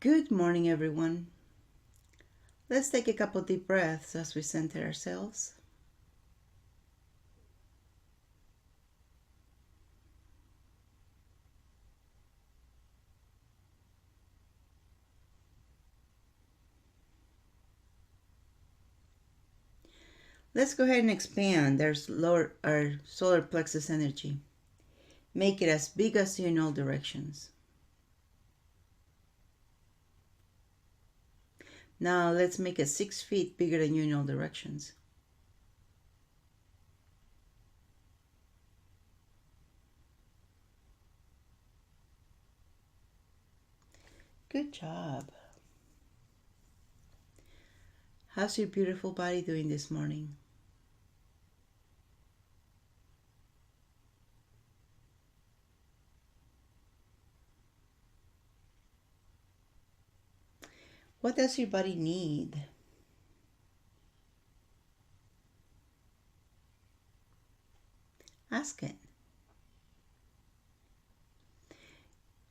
Good morning, everyone. Let's take a couple deep breaths as we center ourselves. Let's go ahead and expand our solar plexus energy. Make it as big as you in all directions. Now let's make it 6 feet bigger than you in all directions. Good job. How's your beautiful body doing this morning? What does your body need? Ask it.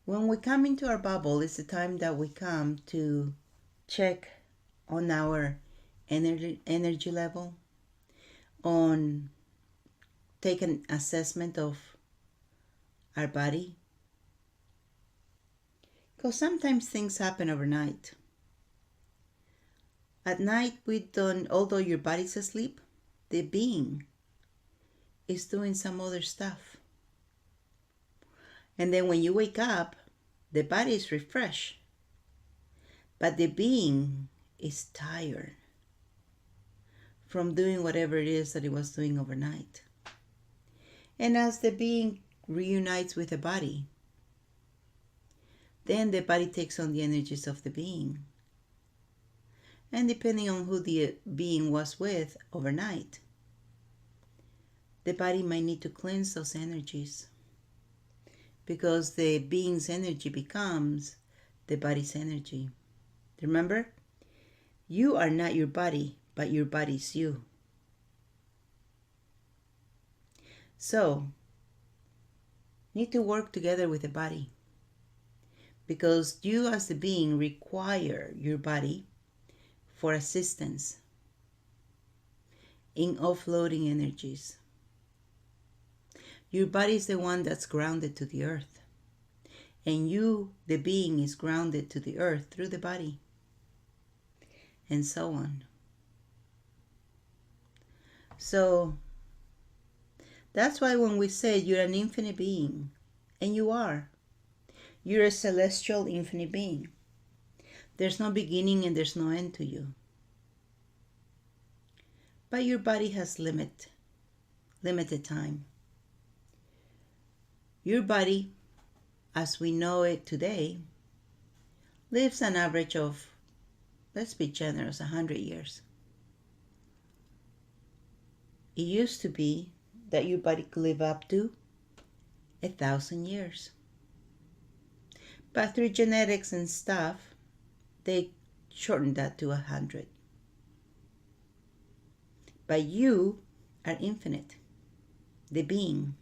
When we come into our bubble, it's the time that we come to check on our energy level, on take an assessment of our body. Because sometimes things happen overnight. At night, although your body's asleep, the being is doing some other stuff. And then when you wake up, the body is refreshed, but the being is tired from doing whatever it is that it was doing overnight. And as the being reunites with the body, then the body takes on the energies of the being. And depending on who the being was with overnight, the body might need to cleanse those energies, because the being's energy becomes the body's energy. Remember, you are not your body, but your body's you. So, need to work together with the body, because you as the being require your body for assistance in offloading energies. Your body is the one that's grounded to the earth, and you, the being, is grounded to the earth through the body, and so on. So that's why when we say you're an infinite being, and you are, you're a celestial infinite being. There's no beginning and there's no end to you. But your body has limited time. Your body, as we know it today, lives an average of, let's be generous, 100 years. It used to be that your body could live up to 1,000 years. But through genetics and stuff, they shortened that to 100. But you are infinite, the being,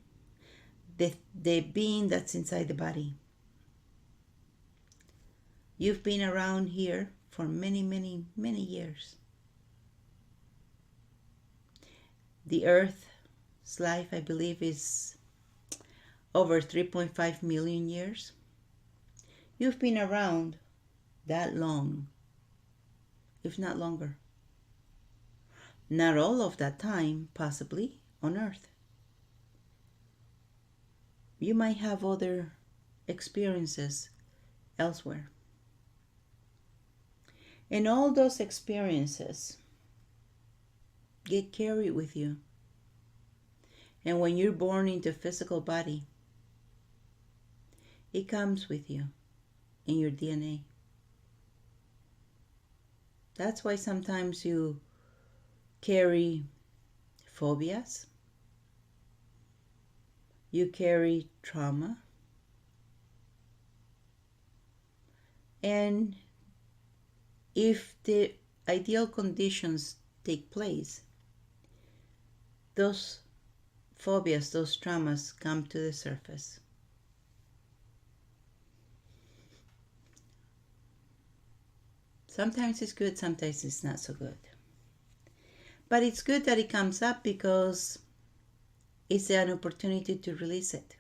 the being that's inside the body. You've been around here for many, many, many years. The Earth's life, I believe, is over 3.5 million years. You've been around that long, if not longer. Not all of that time, possibly, on Earth. You might have other experiences elsewhere. And all those experiences get carried with you. And when you're born into a physical body, it comes with you in your DNA. That's why sometimes you carry phobias, you carry trauma, and if the ideal conditions take place, those phobias, those traumas come to the surface. Sometimes it's good, sometimes it's not so good. But it's good that it comes up because it's an opportunity to release it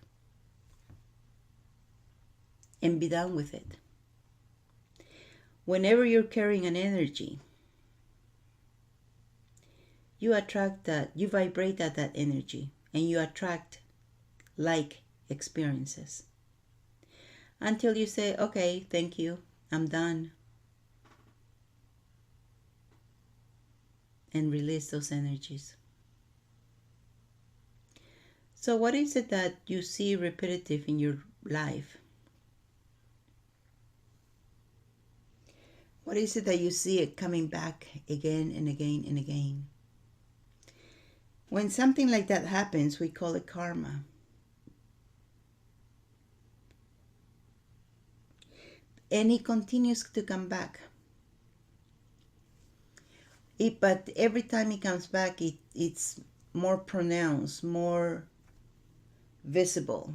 and be done with it. Whenever you're carrying an energy, you attract that, you vibrate at that energy, and you attract like experiences. Until you say, okay, thank you, I'm done. And release those energies. So what is it that you see repetitive in your life? What is it that you see it coming back again and again and again? When something like that happens, we call it karma. And it continues to come back. But every time it comes back, it's more pronounced, more visible,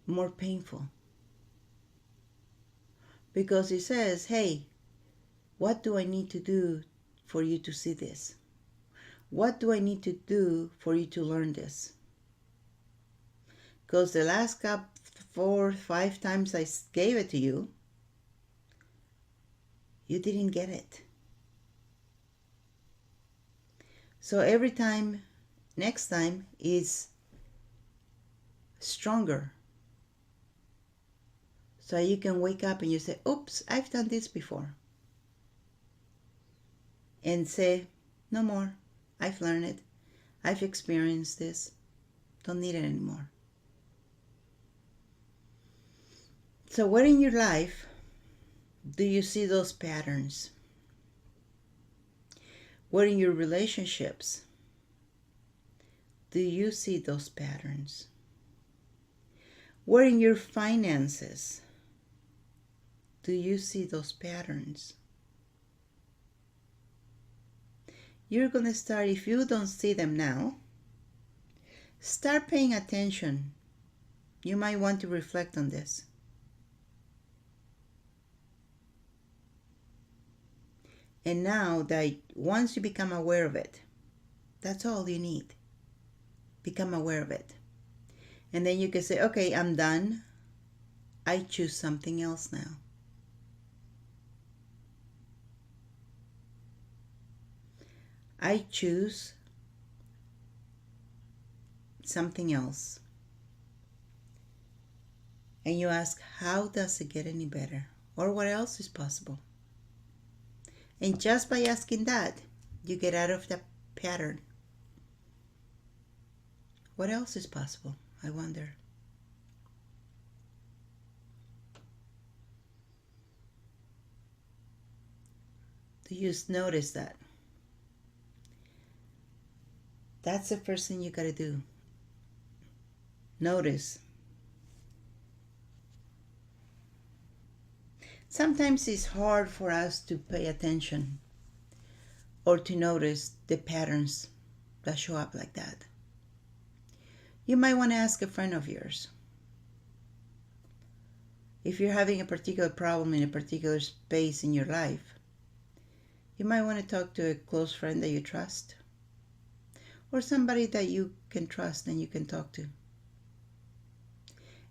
more painful. Because it says, hey, what do I need to do for you to see this? What do I need to do for you to learn this? Because the last 4, 5 times I gave it to you, you didn't get it. So every time, next time is stronger. So you can wake up and you say, oops, I've done this before. And say, no more. I've learned it. I've experienced this. Don't need it anymore. So where in your life do you see those patterns? Where in your relationships do you see those patterns? Where in your finances do you see those patterns? You're going to start, if you don't see them now, start paying attention. You might want to reflect on this. And now that once you become aware of it, that's all you need. Become aware of it. And then you can say, okay, I'm done. I choose something else now. I choose something else. And you ask, how does it get any better? Or what else is possible? And just by asking that, you get out of the pattern. What else is possible? I wonder. Do you notice that? That's the first thing you got to do. Notice. Sometimes it's hard for us to pay attention or to notice the patterns that show up like that. You might want to ask a friend of yours. If you're having a particular problem in a particular space in your life, you might want to talk to a close friend that you trust, or somebody that you can trust and you can talk to.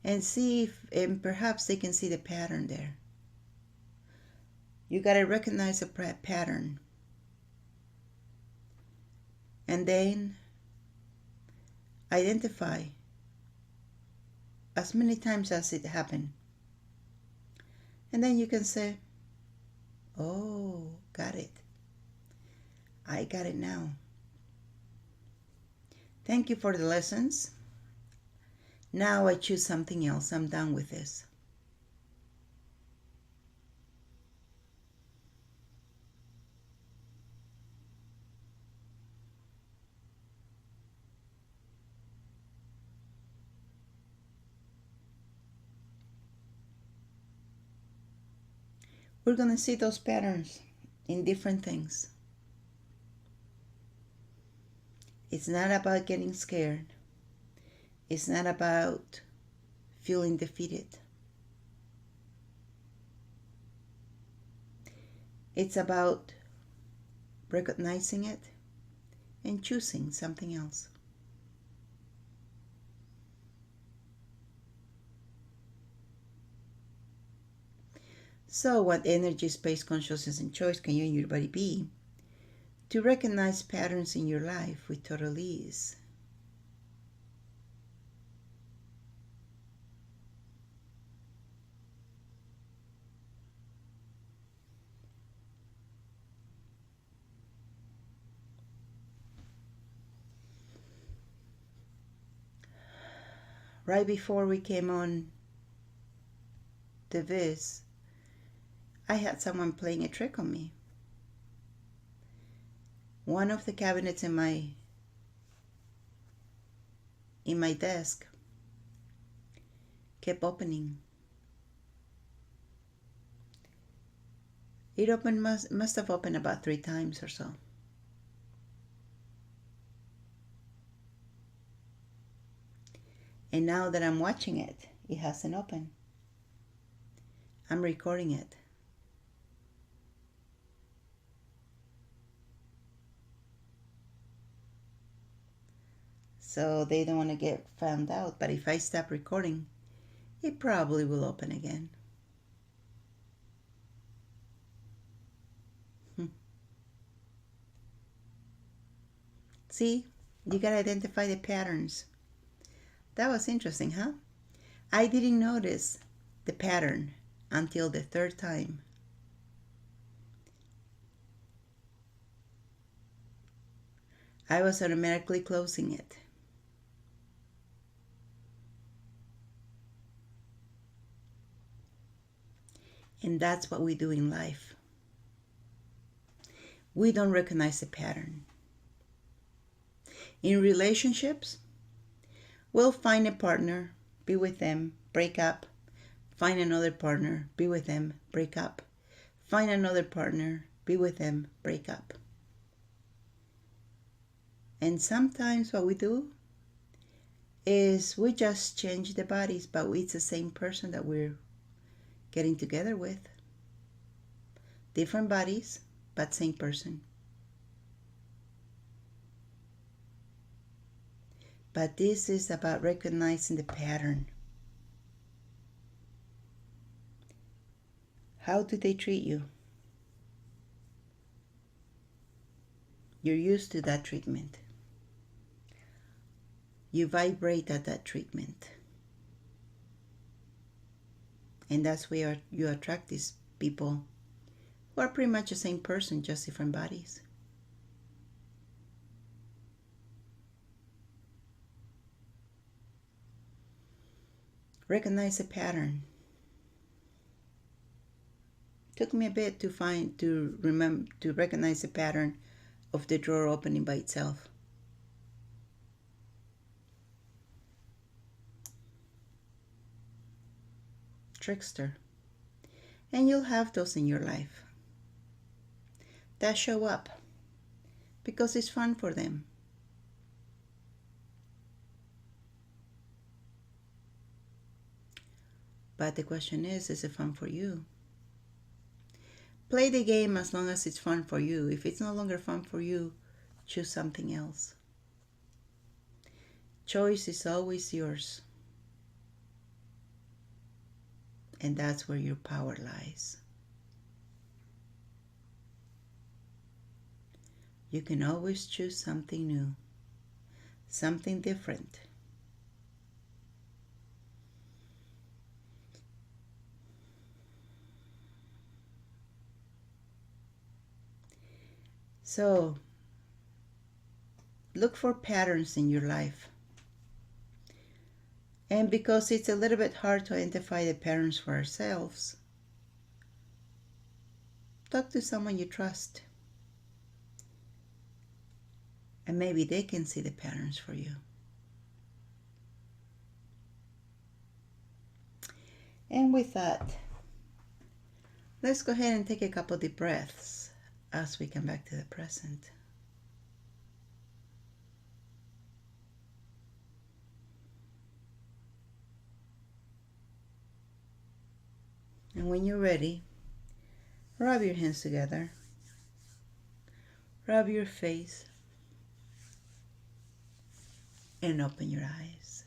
And see if, and perhaps they can see the pattern there. You got to recognize a pattern. And then identify as many times as it happened. And then you can say, oh, got it. I got it now. Thank you for the lessons. Now I choose something else. I'm done with this. We're going to see those patterns in different things. It's not about getting scared. It's not about feeling defeated. It's about recognizing it and choosing something else. So, what energy, space, consciousness, and choice can you and your body be to recognize patterns in your life with total ease? Right before we came on the Viz, I had someone playing a trick on me. One of the cabinets in my desk kept opening. It opened must have opened about 3 times or so. And now that I'm watching it, it hasn't opened. I'm recording it. So they don't want to get found out. But if I stop recording, it probably will open again. See, you gotta identify the patterns. That was interesting, huh? I didn't notice the pattern until the third time. I was automatically closing it. And that's what we do in life. We don't recognize the pattern. In relationships, we'll find a partner, be with them, break up, find another partner, be with them, break up, find another partner, be with them, break up. And sometimes what we do is we just change the bodies, but it's the same person that we're getting together with. Different bodies, but same person. But this is about recognizing the pattern. How do they treat you? You're used to that treatment. You vibrate at that treatment. And that's where you attract these people who are pretty much the same person, just different bodies. Recognize a pattern. Took me a bit to recognize the pattern of the drawer opening by itself. Trickster. And you'll have those in your life that show up because it's fun for them. But the question is it fun for you? Play the game as long as it's fun for you. If it's no longer fun for you, choose something else. Choice is always yours. And that's where your power lies. You can always choose something new, something different. So, look for patterns in your life. And because it's a little bit hard to identify the patterns for ourselves, talk to someone you trust. And maybe they can see the patterns for you. And with that, let's go ahead and take a couple deep breaths as we come back to the present. And when you're ready, Rub your hands together. Rub your face. And open your eyes.